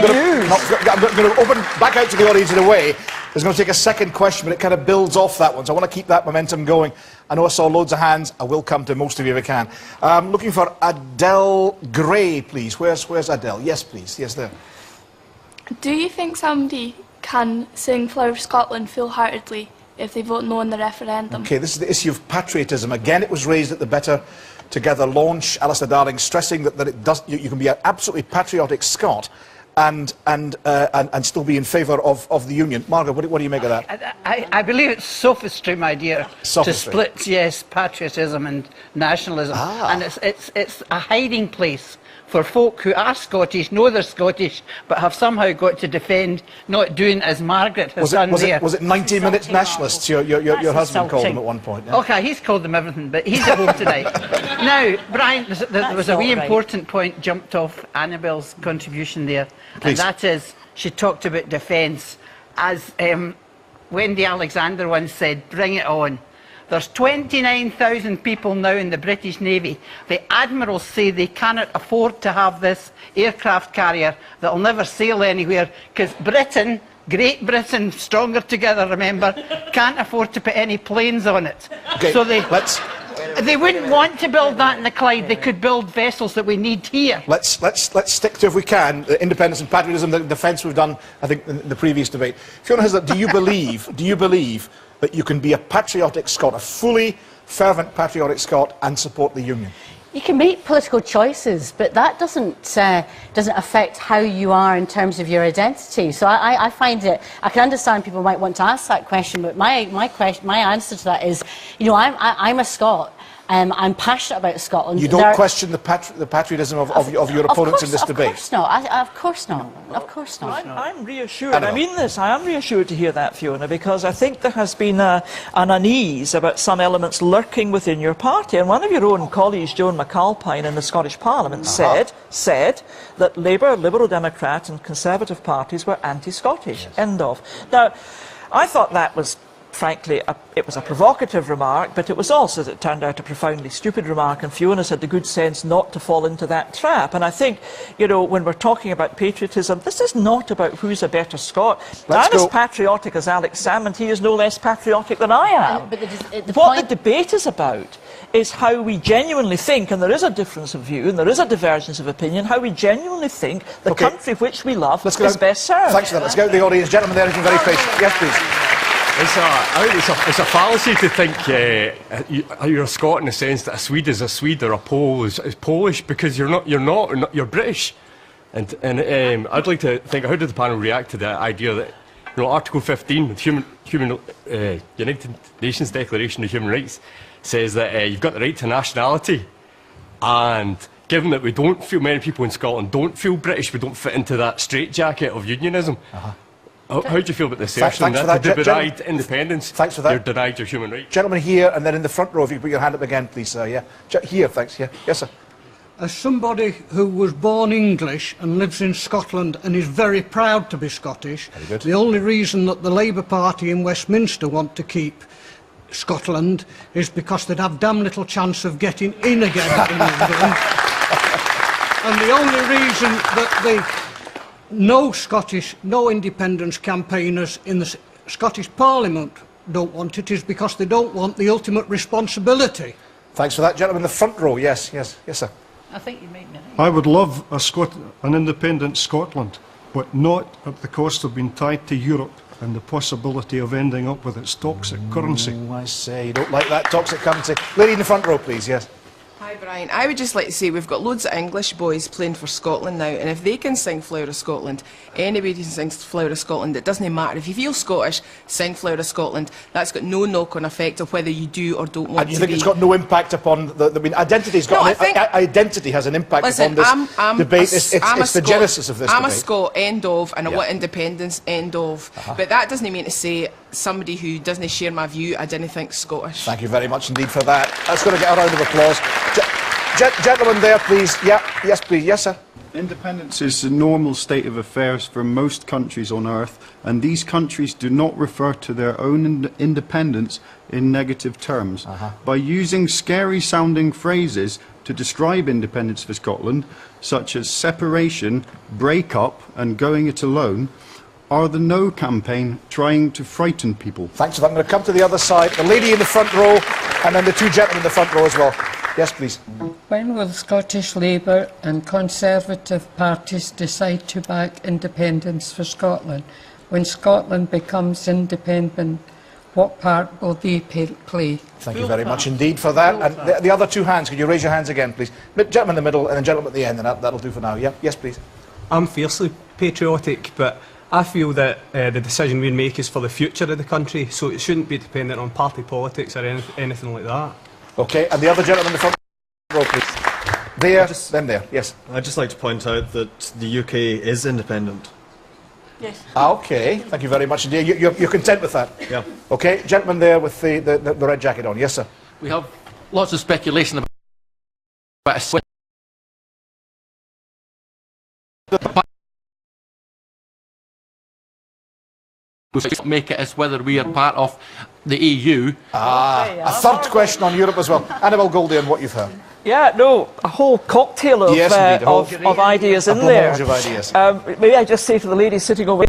going to open back out to the audience in a way. It's going to take a second question, but it kind of builds off that one. So I want to keep that momentum going. I know I saw loads of hands. I will come to most of you if I can. Looking for Adele Gray, please. Where's Adele? Yes, please. Yes, there. Do you think somebody can sing Flower of Scotland full-heartedly if they vote no in the referendum? OK, this is the issue of patriotism. Again, it was raised at the Better Together launch. Alistair Darling stressing that it does, you can be an absolutely patriotic Scot and still be in favour of the Union. Margaret, what do you make of that? I believe it's sophistry, my dear, sophistry. To split, yes, patriotism and nationalism. And it's a hiding place for folk who are Scottish, know they're Scottish, but have somehow got to defend not doing as Margaret has done there. Was it 90-minute nationalists your husband called them at one point? Yeah? OK, he's called them everything, but he's at home tonight. Now, Brian, there was a wee important point jumped off Annabelle's contribution there, and that is, she talked about defence. As Wendy Alexander once said, bring it on. There's 29,000 people now in the British Navy. The admirals say they cannot afford to have this aircraft carrier that'll never sail anywhere because Britain, Great Britain, stronger together, remember, can't afford to put any planes on it. Okay, so they wouldn't want to build that in the Clyde. They could build vessels that we need here. Let's stick to, if we can, the independence and patriotism, the defence we've done, I think, in the previous debate. Fiona Hislop, do you believe that you can be a patriotic Scot, a fully fervent patriotic Scot, and support the Union? You can make political choices, but that doesn't affect how you are in terms of your identity. So I find it, I can understand people might want to ask that question, but my answer to that is, you know, I'm a Scot. I'm passionate about Scotland. You don't question the patriotism of your opponents in this debate? Of course not. Of course not. Of course not. I'm reassured. I mean this. I am reassured to hear that, Fiona, because I think there has been an unease about some elements lurking within your party. And one of your own colleagues, Joan McAlpine, in the Scottish Parliament said that Labour, Liberal Democrat and Conservative parties were anti-Scottish. Yes. End of. Now, I thought that was, frankly, it was a provocative remark, but it was also, as it turned out, a profoundly stupid remark, and Fiona's had the good sense not to fall into that trap. And I think, you know, when we're talking about patriotism, this is not about who's a better Scot. I'm as patriotic as Alex Salmond. He is no less patriotic than I am. But what the debate is about is how we genuinely think, and there is a difference of view, and there is a divergence of opinion, how we genuinely think the country which we love is best served. Thanks for that. Let's go to the audience. Gentlemen there has been very patient. Yes, please. I think it's a fallacy to think you're a Scot in the sense that a Swede is a Swede or a Pole is Polish, because you're not. You're British. And I'd like to think, how did the panel react to the idea that, you know, Article 15 of United Nations Declaration of Human Rights says that you've got the right to nationality, and given that we don't feel, many people in Scotland don't feel British, we don't fit into that straitjacket of unionism. How do you feel about the assertion that to denied independence, thanks for that. You're denied your human rights? Gentlemen here, and then in the front row, if you put your hand up again, please, sir. Yeah. Here, thanks. Yeah. Yes, sir. As somebody who was born English and lives in Scotland and is very proud to be Scottish, the only reason that the Labour Party in Westminster want to keep Scotland is because they'd have damn little chance of getting in again in England. And the only reason that no independence campaigners in the Scottish Parliament don't want it is because they don't want the ultimate responsibility. Thanks for that, gentlemen. In the front row, yes, sir. I think you made me. I would love an independent Scotland, but not at the cost of being tied to Europe and the possibility of ending up with its toxic currency. I say, you don't like that toxic currency. Lady in the front row, please, yes. Hi Brian, I would just like to say we've got loads of English boys playing for Scotland now, and if they can sing Flower of Scotland, anybody can sing Flower of Scotland. It doesn't matter. If you feel Scottish, sing Flower of Scotland. That's got no knock-on effect of whether you do or don't want to be. And you think it's got no impact upon I mean, identity's got identity has an impact upon this debate. It's the genesis of this debate. I'm a Scot, end of, and I want independence, end of. But that doesn't mean to say somebody who doesn't share my view, I didn't think Scottish. Thank you very much indeed for that. That's going to get a round of applause. Gentlemen there, please. Yeah, yes, please. Yes, sir. Independence is the normal state of affairs for most countries on earth, and these countries do not refer to their own independence in negative terms. By using scary-sounding phrases, to describe independence for Scotland, such as separation, break-up and going it alone, are the No campaign trying to frighten people? Thanks for that. I'm going to come to the other side. The lady in the front row, and then the two gentlemen in the front row as well. Yes, please. When will Scottish Labour and Conservative parties decide to back independence for Scotland? When Scotland becomes independent, what part will they play? Thank you very much indeed for that. And the other two hands, could you raise your hands again, please? Gentleman in the middle and then gentleman at the end, and that'll do for now. Yeah? Yes, please. I'm fiercely patriotic, but I feel that the decision we make is for the future of the country, so it shouldn't be dependent on party politics or anything like that. Okay, and the other gentleman in the front row, please. There, then there, yes. I'd just like to point out that the UK is independent. Yes. Okay, thank you very much indeed. You're content with that? Yeah. Okay, gentleman there with the red jacket on. Yes, sir. We have lots of speculation about make it as whether we are part of the EU. A third question on Europe as well. Annabel Goldie, on what you've heard. Yeah, no, a whole cocktail of, Yes, indeed, of ideas in a there. melange of ideas. Maybe I just say to the lady sitting over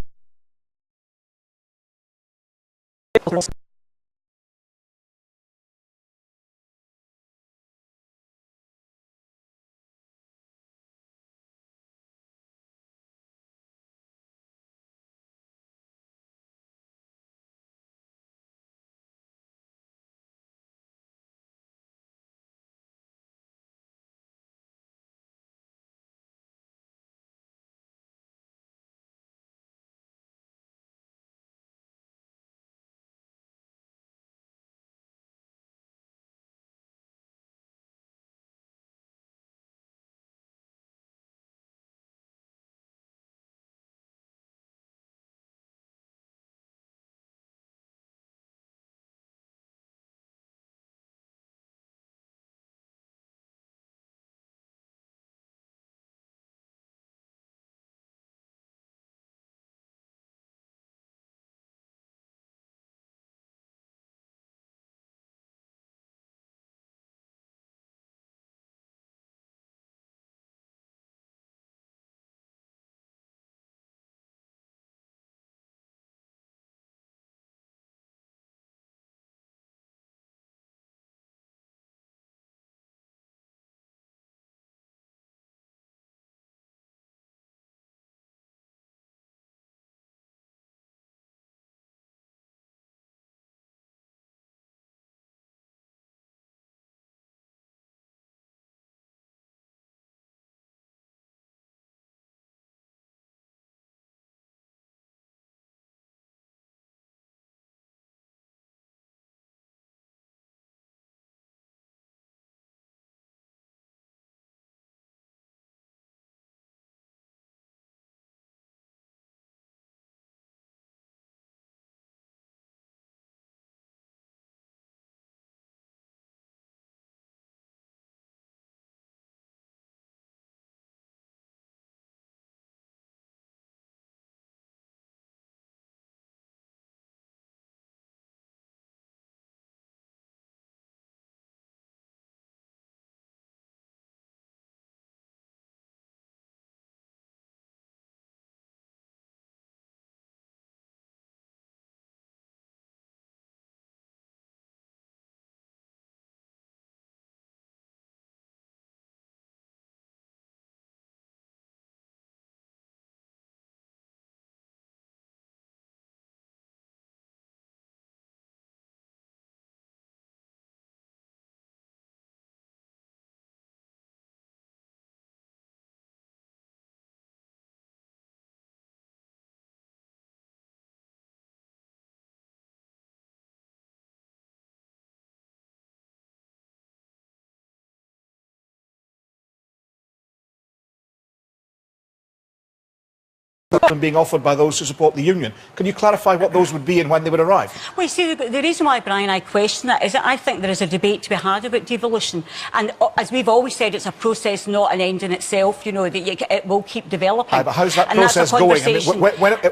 being offered by those who support the union. Can you clarify what those would be and when they would arrive? Well, you see, the reason why, Brian, I question that is that I think there is a debate to be had about devolution. And as we've always said, it's a process, not an end in itself, you know, that it will keep developing. But how's that process going? I mean,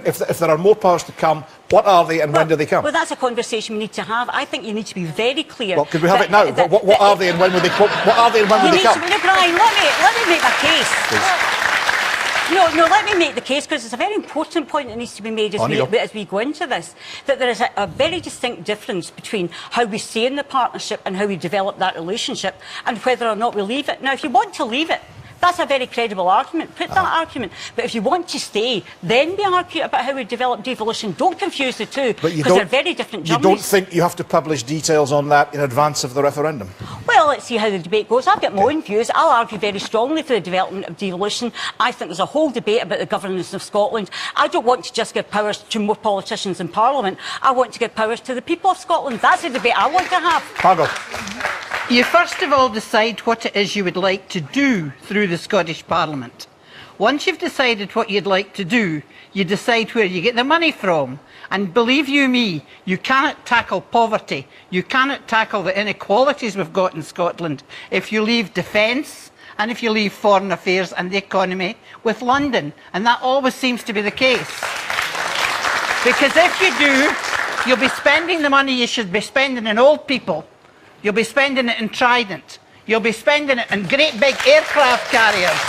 if there are more powers to come, what are they and when do they come? Well, that's a conversation we need to have. I think you need to be very clear. Well, could we have it now? What are they and when will they come? What are they and when will they come? Brian, let me make my case. Please. No, let me make the case, because it's a very important point that needs to be made as we go into this, that there is a very distinct difference between how we stay in the partnership and how we develop that relationship and whether or not we leave it. Now, if you want to leave it, that's a very credible argument. Put that argument. But if you want to stay, then we argue about how we develop devolution. Don't confuse the two, because they're very different journeys. You don't think you have to publish details on that in advance of the referendum? Well, let's see how the debate goes. I've got my own views. I'll argue very strongly for the development of devolution. I think there's a whole debate about the governance of Scotland. I don't want to just give powers to more politicians in Parliament. I want to give powers to the people of Scotland. That's the debate I want to have. Margot. You first of all decide what it is you would like to do through the Scottish Parliament. Once you've decided what you'd like to do, you decide where you get the money from. And believe you me, you cannot tackle poverty, you cannot tackle the inequalities we've got in Scotland if you leave defence and if you leave foreign affairs and the economy with London. And that always seems to be the case. Because if you do, you'll be spending the money you should be spending on old people. You'll be spending it in Trident. You'll be spending it in great big aircraft carriers.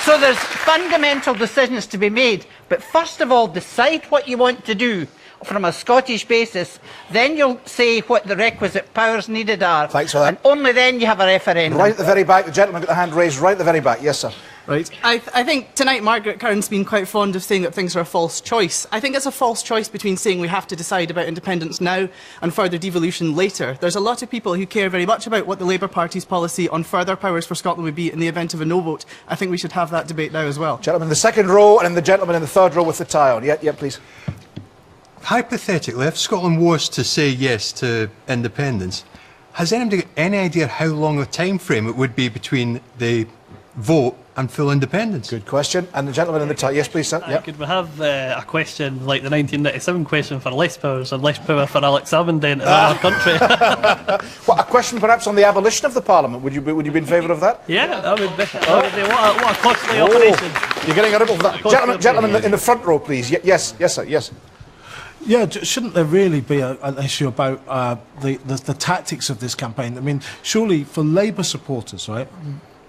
So there's fundamental decisions to be made. But first of all, decide what you want to do from a Scottish basis. Then you'll say what the requisite powers needed are. Thanks for that. And only then you have a referendum. Right at the very back, the gentleman got the hand raised right at the very back. Yes, sir. Right. I think tonight Margaret Curran's been quite fond of saying that things are a false choice. I think it's a false choice between saying we have to decide about independence now and further devolution later. There's a lot of people who care very much about what the Labour Party's policy on further powers for Scotland would be in the event of a no vote. I think we should have that debate now as well. Gentleman in the second row and then the gentleman in the third row with the tie on. Yeah, please. Hypothetically, if Scotland was to say yes to independence, has anybody got any idea how long a time frame it would be between the vote and full independence? Good question. And the gentleman in the tie. Yes, please, sir. Yep. Could we have a question like the 1997 question for less powers and less power for Alex Salmond in our country? What, a question perhaps on the abolition of the Parliament? Would you be in favour of that? Yeah, that would be. What a costly operation. You're getting a ripple for that. Gentleman in the front row, please. Yes, sir. Yes. Yeah, shouldn't there really be an issue about the tactics of this campaign? I mean, surely for Labour supporters, right,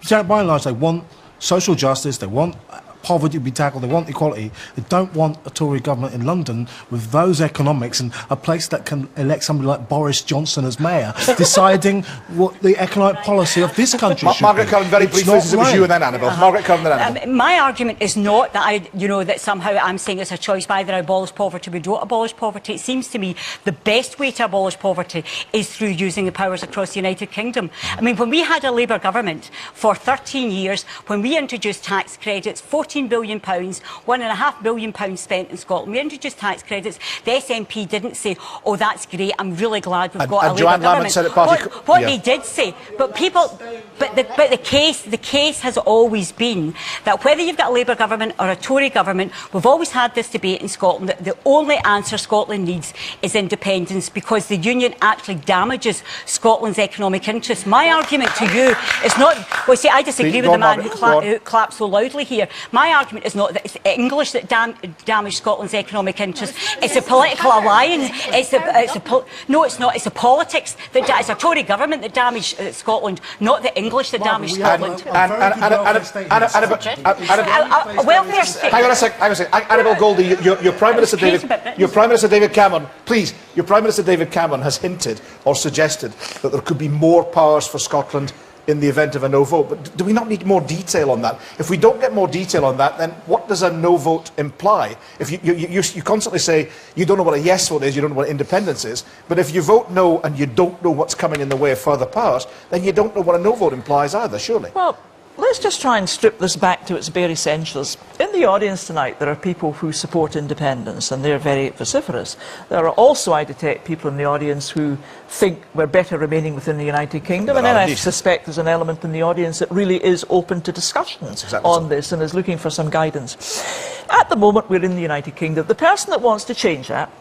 by and large, they want social justice, they want poverty to be tackled, they want equality. They don't want a Tory government in London with those economics and a place that can elect somebody like Boris Johnson as mayor, deciding what the economic policy of this country should Margaret be. Curran, very briefly, it was you and then Annabel. Margaret Curran, then Annabel. My argument is not that that somehow I'm saying it's a choice by either abolish poverty or we don't abolish poverty. It seems to me the best way to abolish poverty is through using the powers across the United Kingdom. I mean, when we had a Labour government for 13 years, when we introduced tax credits, £14 billion, £1.5 billion spent in Scotland. We introduced tax credits. The SNP didn't say, "Oh, that's great. I'm really glad we've got a Labour government." Said what they did say, but the case has always been that whether you've got a Labour government or a Tory government, we've always had this debate in Scotland that the only answer Scotland needs is independence, because the union actually damages Scotland's economic interests. My argument to you is not. Well, see, I disagree with the man who clapped so loudly here. My argument is not that it's English that damaged Scotland's economic interests. It's a political alliance. No, it's not. It's the politics that it's a Tory government that damaged Scotland, not the English that damaged Scotland. Welfare state. Hang on a second. Annabel Goldie, your Prime Minister David Cameron, please. Your Prime Minister David Cameron has hinted or suggested that there could be more powers for Scotland in the event of a no vote. But do we not need more detail on that? If we don't get more detail on that, then what does a no vote imply? If you constantly say you don't know what a yes vote is, you don't know what independence is, but if you vote no and you don't know what's coming in the way of further powers, then you don't know what a no vote implies either, surely. Well, let's just try and strip this back to its bare essentials. In the audience tonight, there are people who support independence, and they're very vociferous. There are also, I detect, people in the audience who think we're better remaining within the United Kingdom, and then I suspect there's an element in the audience that really is open to discussion on this and is looking for some guidance. At the moment, we're in the United Kingdom. The person that wants to change that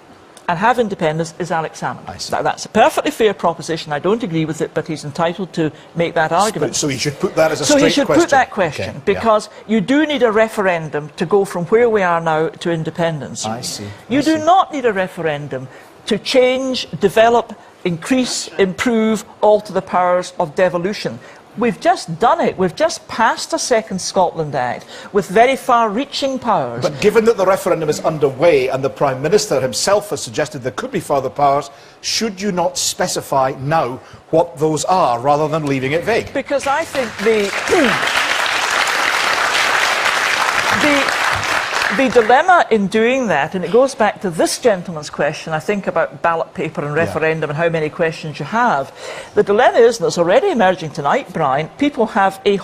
and have independence is Alex Salmond. Now, that's a perfectly fair proposition. I don't agree with it, but he's entitled to make that argument. So he should put that as a straight question? question? So he should put that question, because you do need a referendum to go from where we are now to independence. I see. You do not need a referendum to change, develop, increase, improve, alter the powers of devolution. We've just done it. We've just passed a Second Scotland Act with very far-reaching powers. But given that the referendum is underway and the Prime Minister himself has suggested there could be further powers, should you not specify now what those are rather than leaving it vague? Because I think the dilemma in doing that, and it goes back to this gentleman's question, I think, about ballot paper and referendum and how many questions you have. The dilemma is, and it's already emerging tonight, Brian, people have a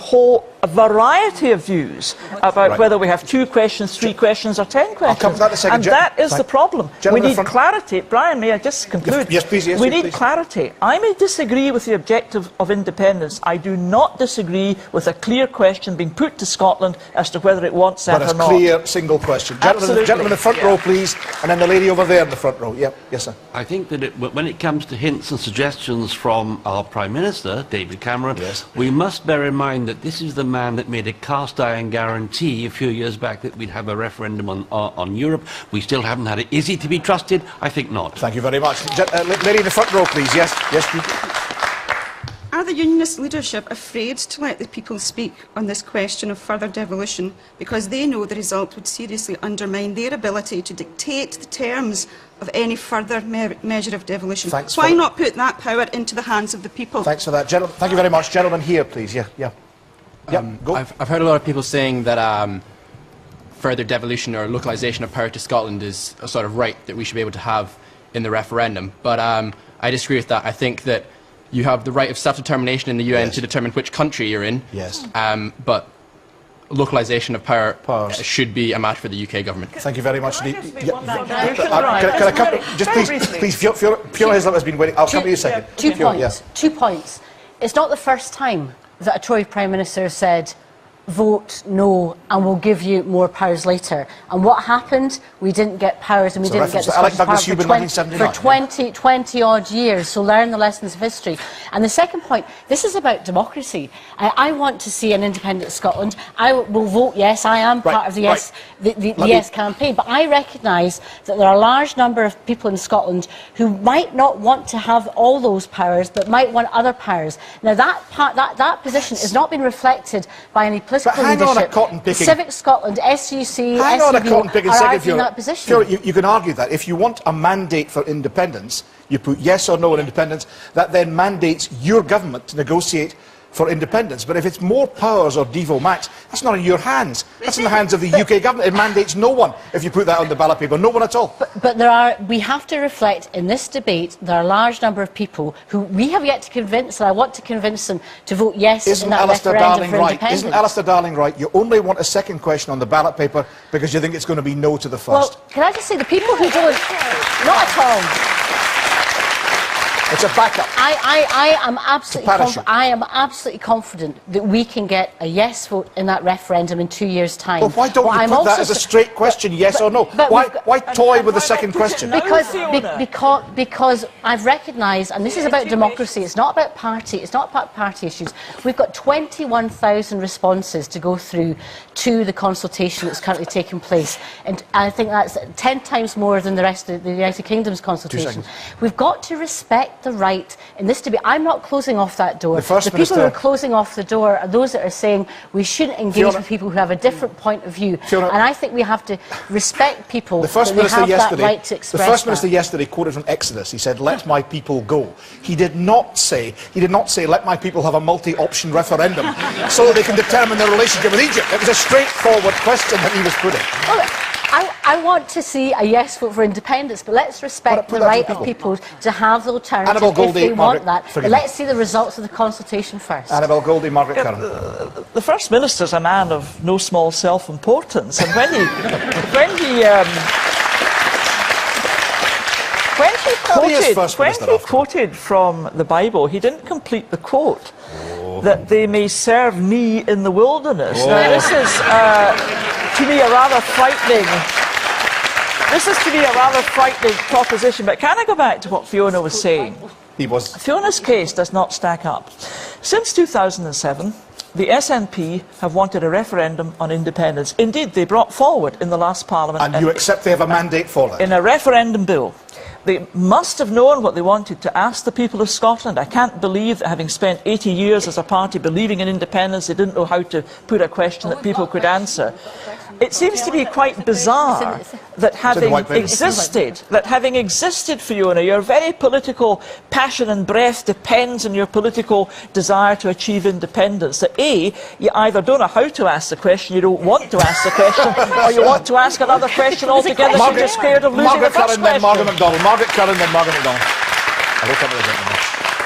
variety of views about whether we have 2 questions, 3 questions or 10 questions. I'll come to that in a second. And that is the problem. We need clarity. Brian, may I just conclude? Yes, please. Yes, we need clarity. I may disagree with the objective of independence. I do not disagree with a clear question being put to Scotland as to whether it wants that or not. But a clear, single question. Gentlemen in the front row, please, and then the lady over there in the front row. Yep. Yes, sir. I think that when it comes to hints and suggestions from our Prime Minister, David Cameron, we must bear in mind that this is the man that made a cast-iron guarantee a few years back that we'd have a referendum on Europe. We still haven't had it. Is he to be trusted? I think not. Thank you very much. Lady in the front row, please. Yes, yes, please. Are the Unionist leadership afraid to let the people speak on this question of further devolution because they know the result would seriously undermine their ability to dictate the terms of any further measure of devolution? Why not put that power into the hands of the people? Thanks for that. Thank you very much. Gentlemen here, please. Yeah. Go. I've heard a lot of people saying that further devolution or localisation of power to Scotland is a sort of right that we should be able to have in the referendum. But I disagree with that. I think that you have the right of self-determination in the UN to determine which country you're in. Yes. But localisation of power should be a matter for the UK government. Thank you very much. Can I come? Just please. Fiona Hislop has been waiting. I'll come to you a second. 2 points. Yes. 2 points. It's not the first time that a Tory Prime Minister said, vote no and we'll give you more powers later. And what happened? We didn't get powers and we didn't get the Scottish power for 20 odd years. So learn the lessons of history. And the second point, this is about democracy. I want to see an independent Scotland. I will vote yes. I am part of the yes campaign. But I recognise that there are a large number of people in Scotland who might not want to have all those powers but might want other powers. Now that position has not been reflected by any political leadership. Civic Scotland, SUC, SUB are arguing that position. Fiona, you can argue that. If you want a mandate for independence, you put yes or no on independence, that then mandates your government to negotiate for independence. But if it's more powers or Devo Max, that's not in your hands. That's in the hands of the UK government. It mandates no one if you put that on the ballot paper. No one at all. But we have to reflect in this debate, there are a large number of people who we have yet to convince, and I want to convince them to vote yes in that referendum for independence. Isn't Alistair Darling right? You only want a second question on the ballot paper because you think it's going to be no to the first. Well, can I just say, the people who don't... Not at all. It's a backup. I am absolutely confident that we can get a yes vote in that referendum in 2 years' time. Well, why don't you put that as a straight question, yes or no? Why toy with the second question? Because I've recognised, and this is about democracy, it's not about party, it's not about party issues. We've got 21,000 responses to go through to the consultation that's currently taking place. And I think that's 10 times more than the rest of the United Kingdom's consultation. We've got to respect the right in this debate. I'm not closing off that door. The people who are closing off the door are those that are saying we shouldn't engage with people who have a different point of view. And I think we have to respect people that they have that right to express. The First Minister yesterday quoted from Exodus. He said, "Let my people go." He did not say, "Let my people have a multi-option referendum so that they can determine their relationship with Egypt." It was a straightforward question that he was putting. Well, I want to see a yes vote for independence, but let's respect the right of people to have the alternative if they want that. But let's see the results of the consultation first. Annabel Goldie, Margaret Curran. The First Minister's a man of no small self-importance, and when he quoted from the Bible, he didn't complete the quote, that they may serve me in the wilderness. Now, this is, to me, a rather frightening... This is, to me, a rather frightening proposition. But can I go back to what Fiona was saying? Fiona's case does not stack up. Since 2007, the SNP have wanted a referendum on independence. Indeed, they brought forward in the last Parliament... And you accept they have a mandate for that? In a referendum bill. They must have known what they wanted to ask the people of Scotland. I can't believe that, having spent 80 years as a party believing in independence, they didn't know how to put a question that people could answer. It seems to be quite bizarre that having existed, Fiona, your very political passion and breath depends on your political desire to achieve independence. That A, you either don't know how to ask the question, you don't want to ask the question, or you want to ask another question altogether because you're scared of losing the first question. Margaret MacDonald. Margaret Curran, then Margaret MacDonald.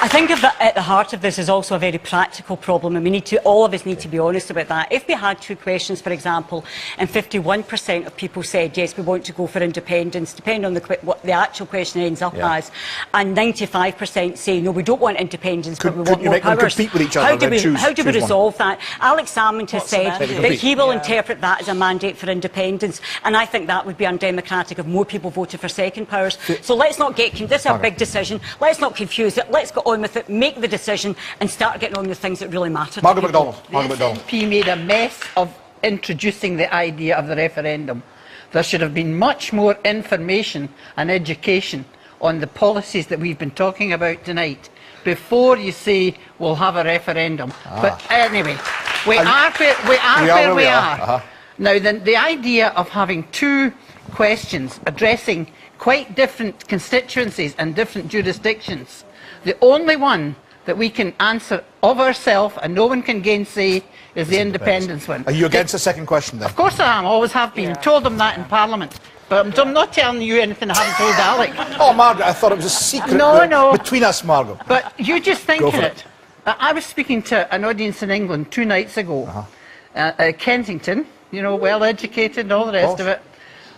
I think at the heart of this is also a very practical problem, and all of us need to be honest about that. If we had two questions, for example, and 51% of people said, yes, we want to go for independence, depending on what the actual question ends up as, and 95% say, no, we don't want independence, but we want more powers. Compete with each other, how do we resolve that? Alex Salmond has said that he will interpret that as a mandate for independence, and I think that would be undemocratic if more people voted for second powers. So let's not get... This is a big decision. Let's not confuse it. Let's go on with it, make the decision, and start getting on with things that really matter. Margaret MacDonald. The SNP made a mess of introducing the idea of the referendum. There should have been much more information and education on the policies that we've been talking about tonight before you say we'll have a referendum. But anyway, we are where we are. Now, the idea of having two questions addressing quite different constituencies and different jurisdictions, the only one that we can answer of ourselves and no one can gainsay is the independence one. Are you against the second question then? Of course I am, always have been. Told them that in Parliament. But I'm not telling you anything I haven't told Alec. Oh, Margaret, I thought it was a secret between us, Margaret. But you just think of it. I was speaking to an audience in England 2 nights ago. Kensington, you know, well educated and all the rest of it.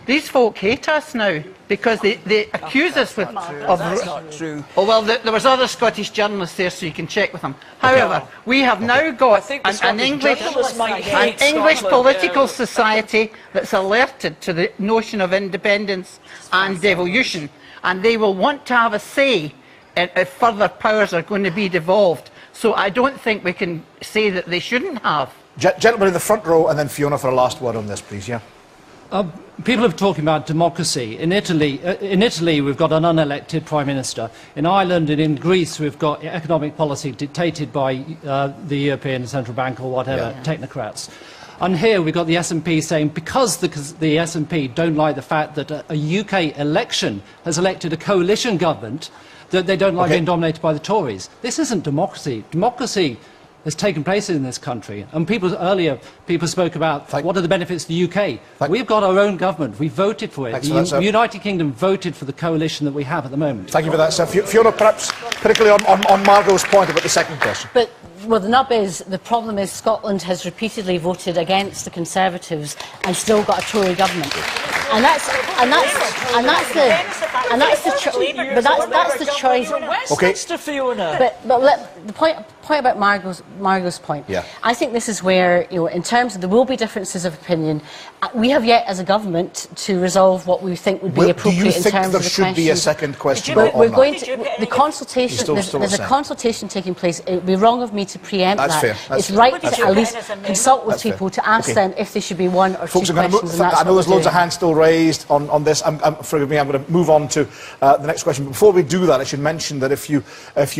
These folk hate us now because they accuse us of... That's not true. Oh, well, there was other Scottish journalists there, so you can check with them. However, we have now got an English political society that's alerted to the notion of independence and devolution, and they will want to have a say if further powers are going to be devolved. So I don't think we can say that they shouldn't have. Gentleman in the front row, and then Fiona for a last word on this, please, yeah? People are talking about democracy. In Italy, we've got an unelected Prime Minister. In Ireland and in Greece, we've got economic policy dictated by the European Central Bank or whatever, technocrats. And here we've got the SNP saying, because the SNP don't like the fact that a UK election has elected a coalition government, that they don't like being dominated by the Tories. This isn't democracy. Democracy has taken place in this country. And earlier, people spoke about what are the benefits of the UK. We've got our own government. We voted for it. The United Kingdom voted for the coalition that we have at the moment. Thank you for that, sir. Fiona, perhaps particularly on Margot's point about the second question. Well, the nub is, the problem is Scotland has repeatedly voted against the Conservatives and still got a Tory government. And that's the choice. Okay. But the point about Margot's point. Yeah. I think this is where, you know, in terms of there will be differences of opinion. We have yet, as a government, to resolve what we think would be appropriate in terms of the questions. Do you think there should be a second question? We're going to the consultation. There's a consultation taking place. It would be wrong of me to preempt that. Fair. It's right to at least consult with people to ask them if there should be one or two questions. I know there's loads of hands still raised on this. Forgive me, I'm going to move on to the next question. But before we do that, I should mention that if you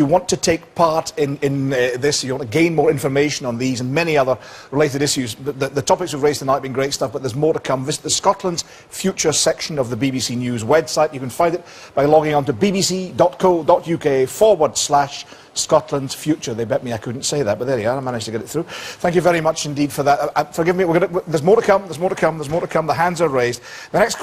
want to take part in this, you want to gain more information on these and many other related issues, the topics we've raised tonight have been great stuff, but there's more to come. Visit the Scotland's Future section of the BBC News website. You can find it by logging on to bbc.co.uk/Scotland's Future. They bet me I couldn't say that, but there you are. I managed to get it through. Thank you very much indeed for that. Forgive me, there's more to come, there's more to come, there's more to come. The hands are raised. The next question